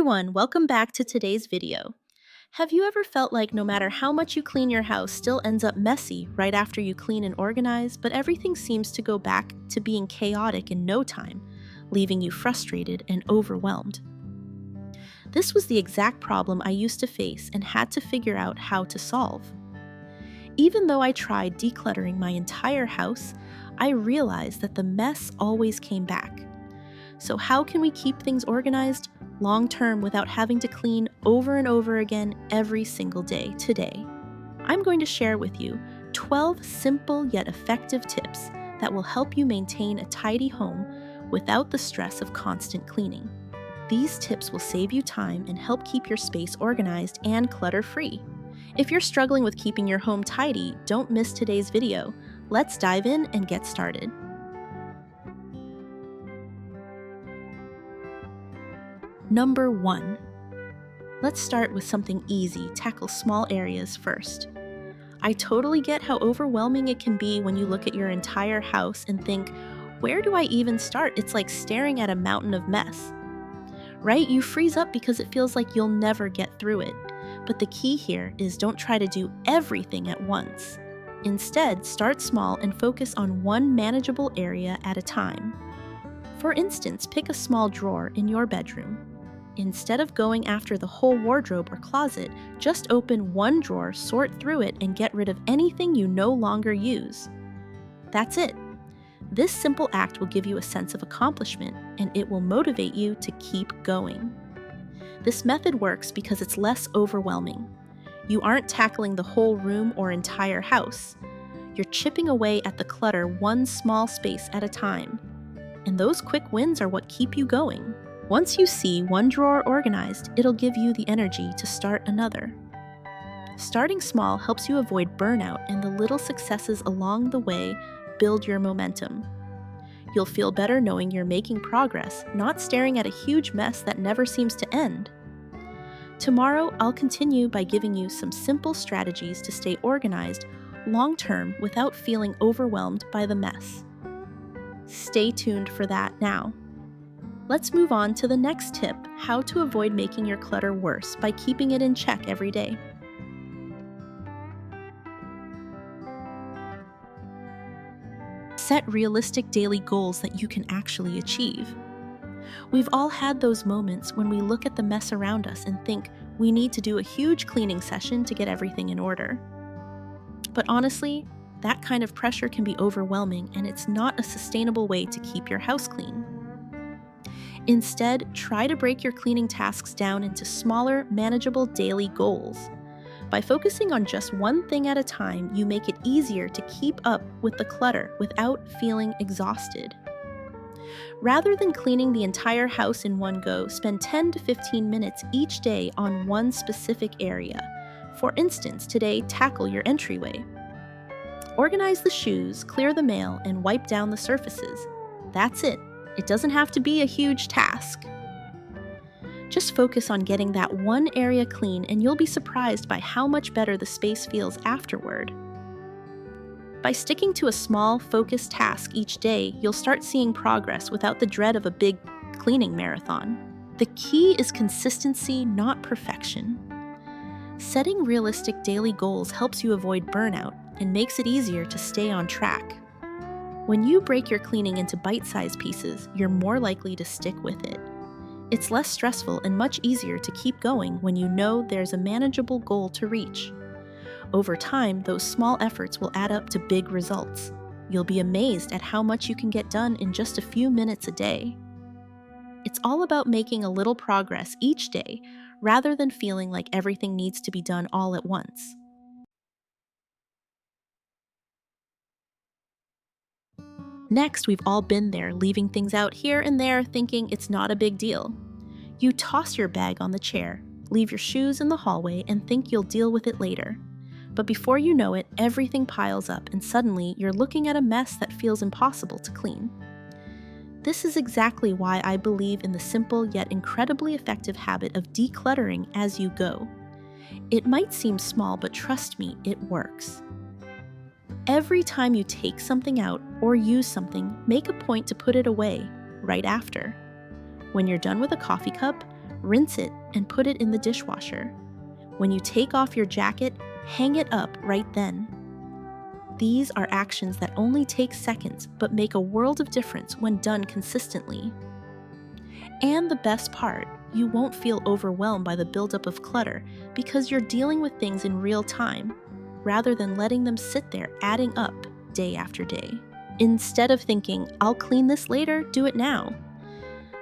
everyone, welcome back to today's video. Have you ever felt like no matter how much you clean your house still ends up messy right after you clean and organize, but everything seems to go back to being chaotic in no time, leaving you frustrated and overwhelmed? This was the exact problem I used to face and had to figure out how to solve. Even though I tried decluttering my entire house, I realized that the mess always came back. So how can we keep things organized long-term without having to clean over and over again every single day today? I'm going to share with you 12 simple yet effective tips that will help you maintain a tidy home without the stress of constant cleaning. These tips will save you time and help keep your space organized and clutter-free. If you're struggling with keeping your home tidy, don't miss today's video. Let's dive in and get started. Number 1. Let's start with something easy. Tackle small areas first. I totally get how overwhelming it can be when you look at your entire house and think, where do I even start? It's like staring at a mountain of mess. Right? You freeze up because it feels like you'll never get through it. But the key here is don't try to do everything at once. Instead, start small and focus on one manageable area at a time. For instance, pick a small drawer in your bedroom. Instead of going after the whole wardrobe or closet, just open one drawer, sort through it, and get rid of anything you no longer use. That's it. This simple act will give you a sense of accomplishment, and it will motivate you to keep going. This method works because it's less overwhelming. You aren't tackling the whole room or entire house. You're chipping away at the clutter one small space at a time. And those quick wins are what keep you going. Once you see one drawer organized, it'll give you the energy to start another. Starting small helps you avoid burnout, and the little successes along the way build your momentum. You'll feel better knowing you're making progress, not staring at a huge mess that never seems to end. Tomorrow, I'll continue by giving you some simple strategies to stay organized long-term without feeling overwhelmed by the mess. Stay tuned for that now. Let's move on to the next tip, how to avoid making your clutter worse by keeping it in check every day. Set realistic daily goals that you can actually achieve. We've all had those moments when we look at the mess around us and think we need to do a huge cleaning session to get everything in order. But honestly, that kind of pressure can be overwhelming, and it's not a sustainable way to keep your house clean. Instead, try to break your cleaning tasks down into smaller, manageable daily goals. By focusing on just one thing at a time, you make it easier to keep up with the clutter without feeling exhausted. Rather than cleaning the entire house in one go, spend 10 to 15 minutes each day on one specific area. For instance, today, tackle your entryway. Organize the shoes, clear the mail, and wipe down the surfaces. That's it. It doesn't have to be a huge task. Just focus on getting that one area clean, and you'll be surprised by how much better the space feels afterward. By sticking to a small, focused task each day, you'll start seeing progress without the dread of a big cleaning marathon. The key is consistency, not perfection. Setting realistic daily goals helps you avoid burnout and makes it easier to stay on track. When you break your cleaning into bite-sized pieces, you're more likely to stick with it. It's less stressful and much easier to keep going when you know there's a manageable goal to reach. Over time, those small efforts will add up to big results. You'll be amazed at how much you can get done in just a few minutes a day. It's all about making a little progress each day, rather than feeling like everything needs to be done all at once. Next, we've all been there, leaving things out here and there, thinking it's not a big deal. You toss your bag on the chair, leave your shoes in the hallway, and think you'll deal with it later. But before you know it, everything piles up, and suddenly you're looking at a mess that feels impossible to clean. This is exactly why I believe in the simple yet incredibly effective habit of decluttering as you go. It might seem small, but trust me, it works. Every time you take something out or use something, make a point to put it away right after. When you're done with a coffee cup, rinse it and put it in the dishwasher. When you take off your jacket, hang it up right then. These are actions that only take seconds but make a world of difference when done consistently. And the best part, you won't feel overwhelmed by the buildup of clutter because you're dealing with things in real time, rather than letting them sit there adding up day after day. Instead of thinking, I'll clean this later, do it now.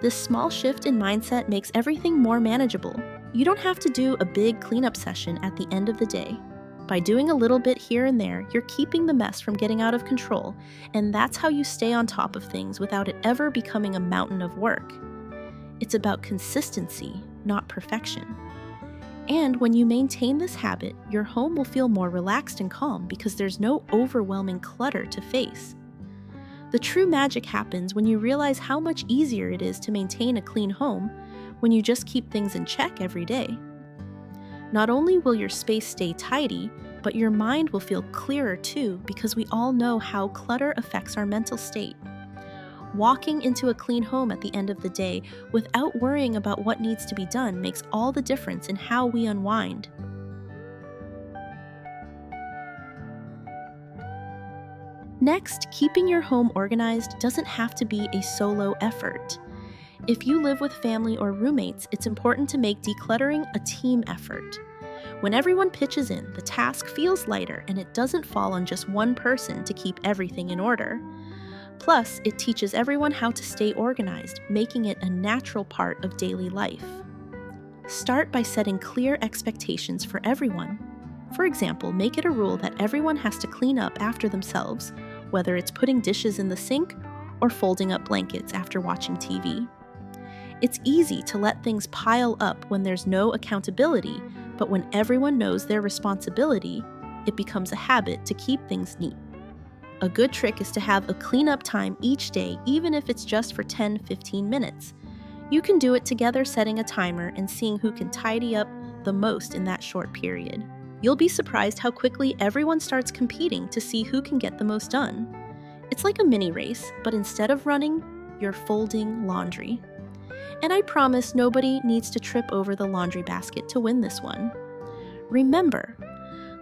This small shift in mindset makes everything more manageable. You don't have to do a big cleanup session at the end of the day. By doing a little bit here and there, you're keeping the mess from getting out of control, and that's how you stay on top of things without it ever becoming a mountain of work. It's about consistency, not perfection. And when you maintain this habit, your home will feel more relaxed and calm because there's no overwhelming clutter to face. The true magic happens when you realize how much easier it is to maintain a clean home when you just keep things in check every day. Not only will your space stay tidy, but your mind will feel clearer too, because we all know how clutter affects our mental state. Walking into a clean home at the end of the day without worrying about what needs to be done makes all the difference in how we unwind. Next, keeping your home organized doesn't have to be a solo effort. If you live with family or roommates, it's important to make decluttering a team effort. When everyone pitches in, the task feels lighter and it doesn't fall on just one person to keep everything in order. Plus, it teaches everyone how to stay organized, making it a natural part of daily life. Start by setting clear expectations for everyone. For example, make it a rule that everyone has to clean up after themselves, whether it's putting dishes in the sink or folding up blankets after watching TV. It's easy to let things pile up when there's no accountability, but when everyone knows their responsibility, it becomes a habit to keep things neat. A good trick is to have a cleanup time each day, even if it's just for 10-15 minutes. You can do it together, setting a timer and seeing who can tidy up the most in that short period. You'll be surprised how quickly everyone starts competing to see who can get the most done. It's like a mini race, but instead of running, you're folding laundry. And I promise nobody needs to trip over the laundry basket to win this one. Remember,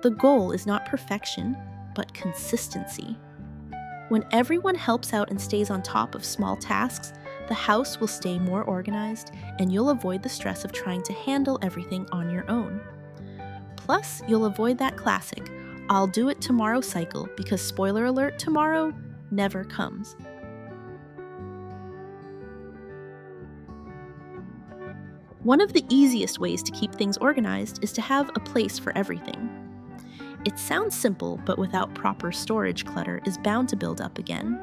the goal is not perfection, but consistency. When everyone helps out and stays on top of small tasks, the house will stay more organized and you'll avoid the stress of trying to handle everything on your own. Plus, you'll avoid that classic, I'll do it tomorrow cycle, because spoiler alert, tomorrow never comes. One of the easiest ways to keep things organized is to have a place for everything. It sounds simple, but without proper storage, clutter is bound to build up again.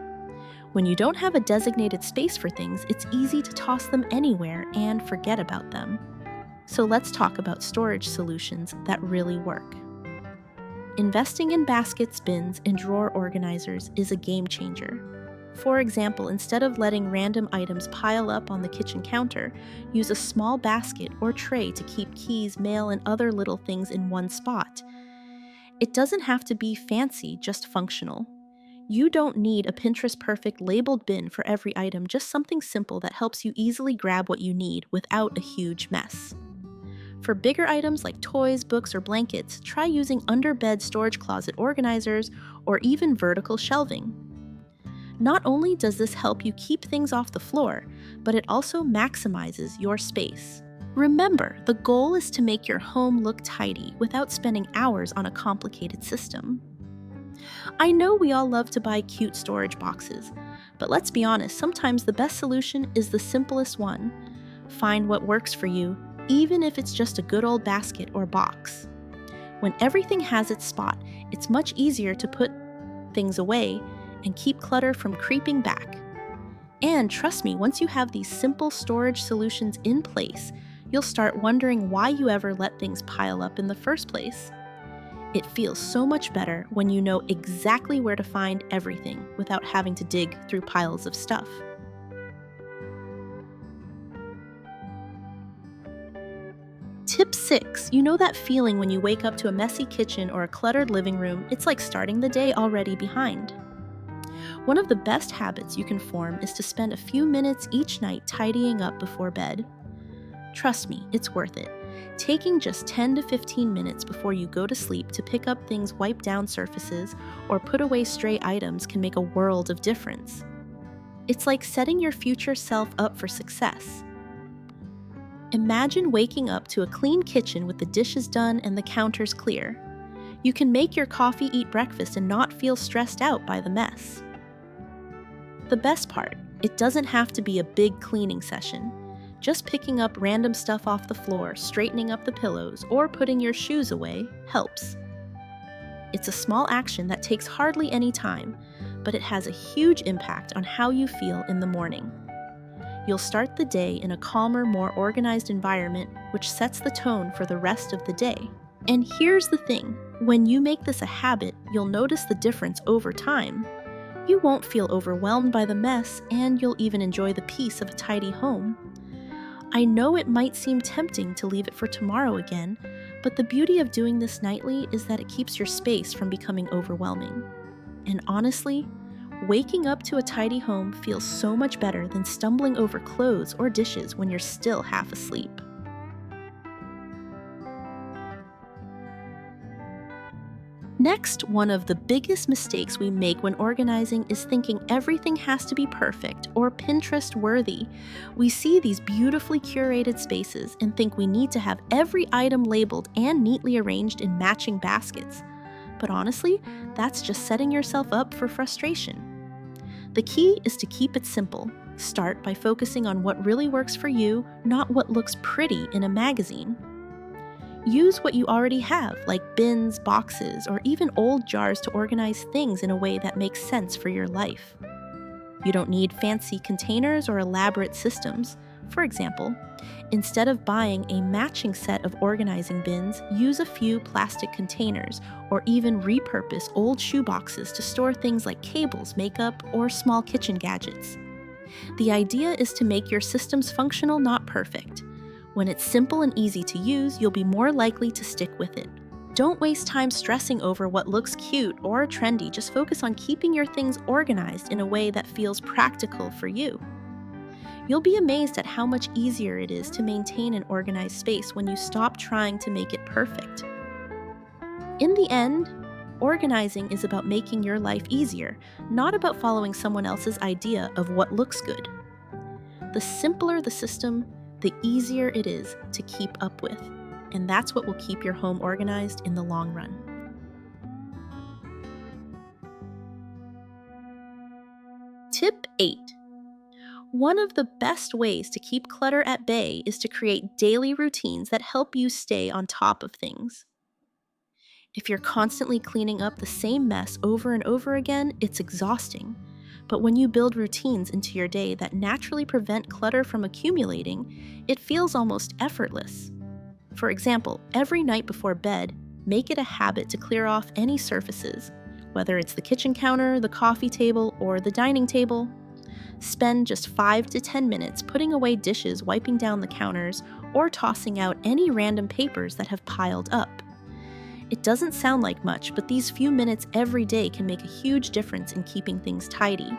When you don't have a designated space for things, it's easy to toss them anywhere and forget about them. So let's talk about storage solutions that really work. Investing in baskets, bins, and drawer organizers is a game changer. For example, instead of letting random items pile up on the kitchen counter, use a small basket or tray to keep keys, mail, and other little things in one spot. It doesn't have to be fancy, just functional. You don't need a Pinterest-perfect labeled bin for every item, just something simple that helps you easily grab what you need without a huge mess. For bigger items like toys, books, or blankets, try using under-bed storage closet organizers or even vertical shelving. Not only does this help you keep things off the floor, but it also maximizes your space. Remember, the goal is to make your home look tidy without spending hours on a complicated system. I know we all love to buy cute storage boxes, but let's be honest, sometimes the best solution is the simplest one. Find what works for you, even if it's just a good old basket or box. When everything has its spot, it's much easier to put things away and keep clutter from creeping back. And trust me, once you have these simple storage solutions in place, you'll start wondering why you ever let things pile up in the first place. It feels so much better when you know exactly where to find everything without having to dig through piles of stuff. Tip 6. You know that feeling when you wake up to a messy kitchen or a cluttered living room? It's like starting the day already behind. One of the best habits you can form is to spend a few minutes each night tidying up before bed. Trust me, it's worth it. Taking just 10 to 15 minutes before you go to sleep to pick up things, wipe down surfaces, or put away stray items can make a world of difference. It's like setting your future self up for success. Imagine waking up to a clean kitchen with the dishes done and the counters clear. You can make your coffee, eat breakfast, and not feel stressed out by the mess. The best part, it doesn't have to be a big cleaning session. Just picking up random stuff off the floor, straightening up the pillows, or putting your shoes away helps. It's a small action that takes hardly any time, but it has a huge impact on how you feel in the morning. You'll start the day in a calmer, more organized environment, which sets the tone for the rest of the day. And here's the thing, when you make this a habit, you'll notice the difference over time. You won't feel overwhelmed by the mess, and you'll even enjoy the peace of a tidy home. I know it might seem tempting to leave it for tomorrow again, but the beauty of doing this nightly is that it keeps your space from becoming overwhelming. And honestly, waking up to a tidy home feels so much better than stumbling over clothes or dishes when you're still half asleep. Next, one of the biggest mistakes we make when organizing is thinking everything has to be perfect or Pinterest worthy. We see these beautifully curated spaces and think we need to have every item labeled and neatly arranged in matching baskets. But honestly, that's just setting yourself up for frustration. The key is to keep it simple. Start by focusing on what really works for you, not what looks pretty in a magazine. Use what you already have, like bins, boxes, or even old jars to organize things in a way that makes sense for your life. You don't need fancy containers or elaborate systems. For example, instead of buying a matching set of organizing bins, use a few plastic containers or even repurpose old shoe boxes to store things like cables, makeup, or small kitchen gadgets. The idea is to make your systems functional, not perfect. When it's simple and easy to use, you'll be more likely to stick with it. Don't waste time stressing over what looks cute or trendy. Just focus on keeping your things organized in a way that feels practical for you. You'll be amazed at how much easier it is to maintain an organized space when you stop trying to make it perfect. In the end, organizing is about making your life easier, not about following someone else's idea of what looks good. The simpler the system, the easier it is to keep up with, and that's what will keep your home organized in the long run. Tip 8. One of the best ways to keep clutter at bay is to create daily routines that help you stay on top of things. If you're constantly cleaning up the same mess over and over again, it's exhausting. But when you build routines into your day that naturally prevent clutter from accumulating, it feels almost effortless. For example, every night before bed, make it a habit to clear off any surfaces, whether it's the kitchen counter, the coffee table, or the dining table. Spend just 5 to 10 minutes putting away dishes, wiping down the counters, or tossing out any random papers that have piled up. It doesn't sound like much, but these few minutes every day can make a huge difference in keeping things tidy.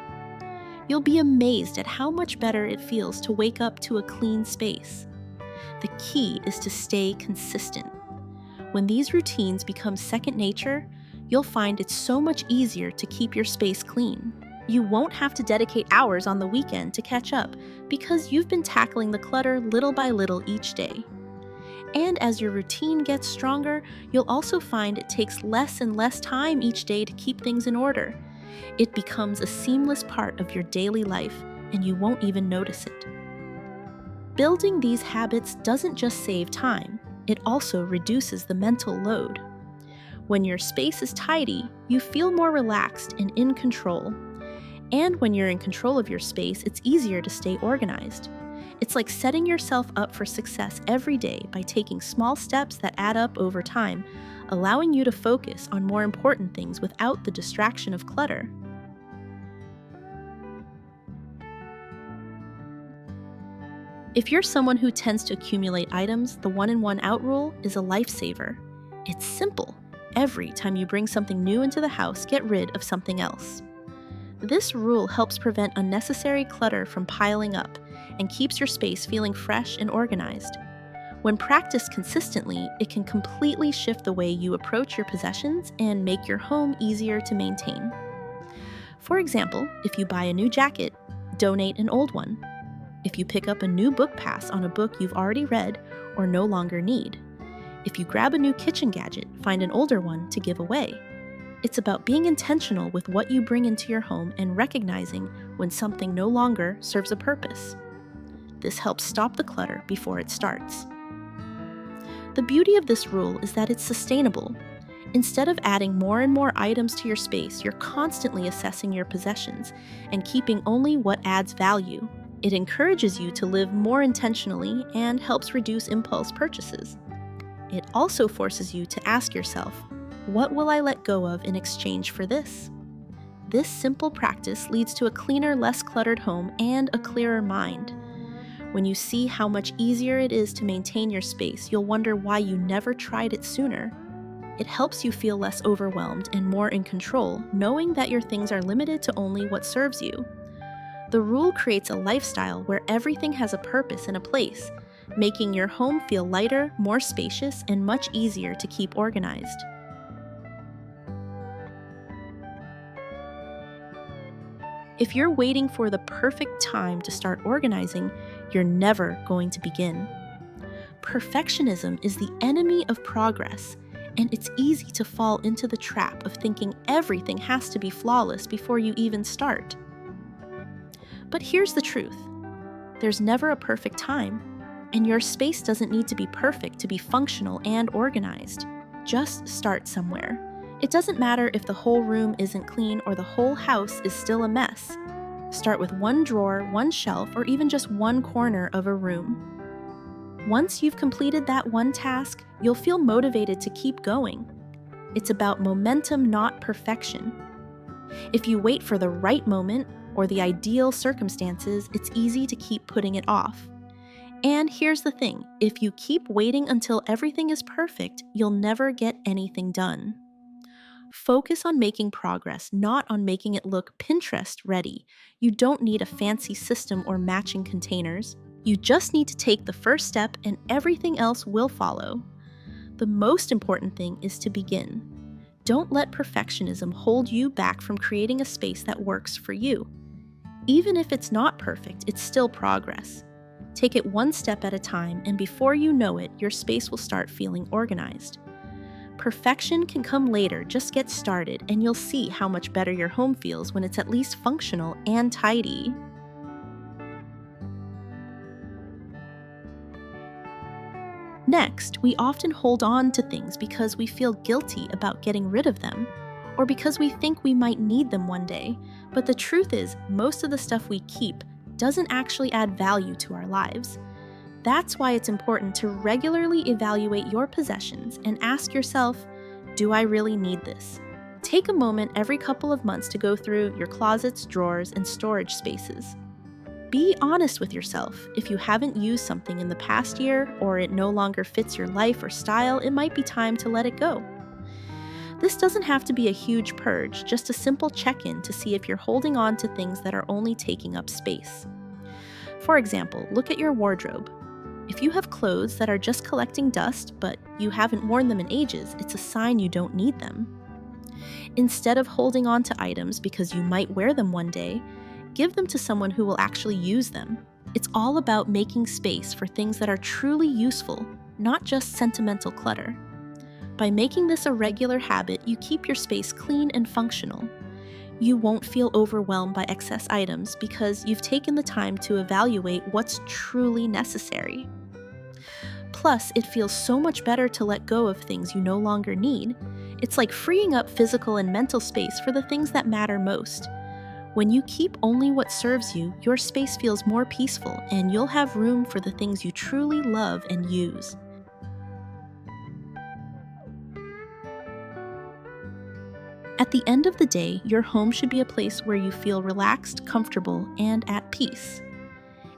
You'll be amazed at how much better it feels to wake up to a clean space. The key is to stay consistent. When these routines become second nature, you'll find it's so much easier to keep your space clean. You won't have to dedicate hours on the weekend to catch up because you've been tackling the clutter little by little each day. And as your routine gets stronger, you'll also find it takes less and less time each day to keep things in order. It becomes a seamless part of your daily life, and you won't even notice it. Building these habits doesn't just save time, it also reduces the mental load. When your space is tidy, you feel more relaxed and in control. And when you're in control of your space, it's easier to stay organized. It's like setting yourself up for success every day by taking small steps that add up over time, allowing you to focus on more important things without the distraction of clutter. If you're someone who tends to accumulate items, the one in, one out rule is a lifesaver. It's simple. Every time you bring something new into the house, get rid of something else. This rule helps prevent unnecessary clutter from piling up and keeps your space feeling fresh and organized. When practiced consistently, it can completely shift the way you approach your possessions and make your home easier to maintain. For example, if you buy a new jacket, donate an old one. If you pick up a new book pass on a book you've already read or no longer need. If you grab a new kitchen gadget, find an older one to give away. It's about being intentional with what you bring into your home and recognizing when something no longer serves a purpose. This helps stop the clutter before it starts. The beauty of this rule is that it's sustainable. Instead of adding more and more items to your space, you're constantly assessing your possessions and keeping only what adds value. It encourages you to live more intentionally and helps reduce impulse purchases. It also forces you to ask yourself, what will I let go of in exchange for this? This simple practice leads to a cleaner, less cluttered home and a clearer mind. When you see how much easier it is to maintain your space, you'll wonder why you never tried it sooner. It helps you feel less overwhelmed and more in control, knowing that your things are limited to only what serves you. The rule creates a lifestyle where everything has a purpose and a place, making your home feel lighter, more spacious, and much easier to keep organized. If you're waiting for the perfect time to start organizing, you're never going to begin. Perfectionism is the enemy of progress, and it's easy to fall into the trap of thinking everything has to be flawless before you even start. But here's the truth. There's never a perfect time, and your space doesn't need to be perfect to be functional and organized. Just start somewhere. It doesn't matter if the whole room isn't clean or the whole house is still a mess. Start with one drawer, one shelf, or even just one corner of a room. Once you've completed that one task, you'll feel motivated to keep going. It's about momentum, not perfection. If you wait for the right moment or the ideal circumstances, it's easy to keep putting it off. And here's the thing, if you keep waiting until everything is perfect, you'll never get anything done. Focus on making progress, not on making it look Pinterest ready. You don't need a fancy system or matching containers. You just need to take the first step and everything else will follow. The most important thing is to begin. Don't let perfectionism hold you back from creating a space that works for you. Even if it's not perfect, it's still progress. Take it one step at a time, and before you know it, your space will start feeling organized. Perfection can come later, just get started, and you'll see how much better your home feels when it's at least functional and tidy. Next, we often hold on to things because we feel guilty about getting rid of them, or because we think we might need them one day. But the truth is, most of the stuff we keep doesn't actually add value to our lives. That's why it's important to regularly evaluate your possessions and ask yourself, do I really need this? Take a moment every couple of months to go through your closets, drawers, and storage spaces. Be honest with yourself. If you haven't used something in the past year or it no longer fits your life or style, it might be time to let it go. This doesn't have to be a huge purge, just a simple check-in to see if you're holding on to things that are only taking up space. For example, look at your wardrobe. If you have clothes that are just collecting dust, but you haven't worn them in ages, it's a sign you don't need them. Instead of holding on to items because you might wear them one day, give them to someone who will actually use them. It's all about making space for things that are truly useful, not just sentimental clutter. By making this a regular habit, you keep your space clean and functional. You won't feel overwhelmed by excess items because you've taken the time to evaluate what's truly necessary. Plus, it feels so much better to let go of things you no longer need. It's like freeing up physical and mental space for the things that matter most. When you keep only what serves you, your space feels more peaceful and you'll have room for the things you truly love and use. At the end of the day, your home should be a place where you feel relaxed, comfortable, and at peace.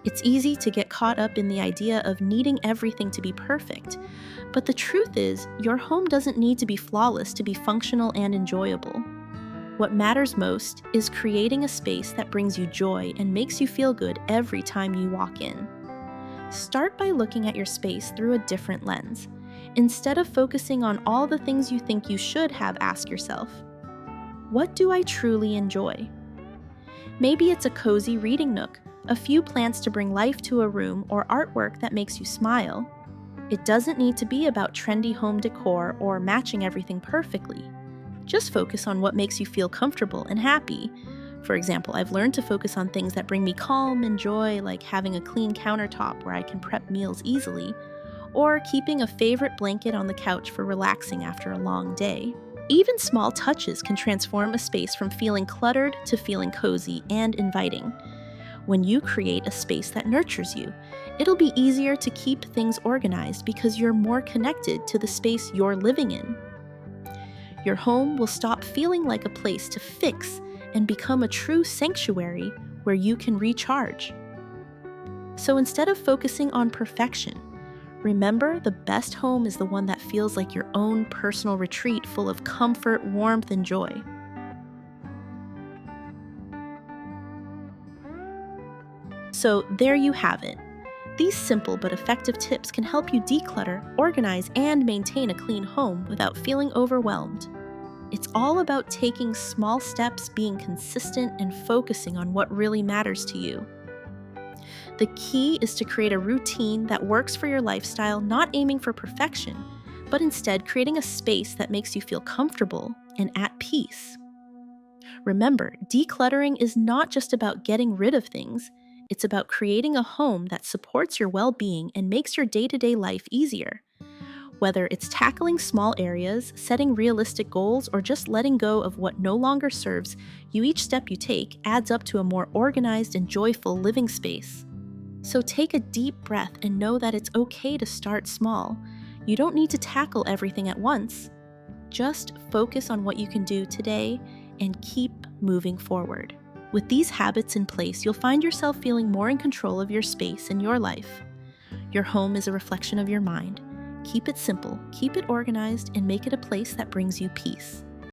It's easy to get caught up in the idea of needing everything to be perfect, but the truth is, your home doesn't need to be flawless to be functional and enjoyable. What matters most is creating a space that brings you joy and makes you feel good every time you walk in. Start by looking at your space through a different lens. Instead of focusing on all the things you think you should have, ask yourself, what do I truly enjoy? Maybe it's a cozy reading nook, a few plants to bring life to a room, or artwork that makes you smile. It doesn't need to be about trendy home decor or matching everything perfectly. Just focus on what makes you feel comfortable and happy. For example, I've learned to focus on things that bring me calm and joy, like having a clean countertop where I can prep meals easily, or keeping a favorite blanket on the couch for relaxing after a long day. Even small touches can transform a space from feeling cluttered to feeling cozy and inviting. When you create a space that nurtures you, it'll be easier to keep things organized because you're more connected to the space you're living in. Your home will stop feeling like a place to fix and become a true sanctuary where you can recharge. So instead of focusing on perfection, remember the best home is the one that feels like your own personal retreat full of comfort, warmth, and joy. So there you have it. These simple but effective tips can help you declutter, organize, and maintain a clean home without feeling overwhelmed. It's all about taking small steps, being consistent, and focusing on what really matters to you. The key is to create a routine that works for your lifestyle, not aiming for perfection, but instead creating a space that makes you feel comfortable and at peace. Remember, decluttering is not just about getting rid of things. It's about creating a home that supports your well-being and makes your day-to-day life easier. Whether it's tackling small areas, setting realistic goals, or just letting go of what no longer serves you, each step you take adds up to a more organized and joyful living space. So take a deep breath and know that it's okay to start small. You don't need to tackle everything at once. Just focus on what you can do today and keep moving forward. With these habits in place, you'll find yourself feeling more in control of your space and your life. Your home is a reflection of your mind. Keep it simple, keep it organized, and make it a place that brings you peace.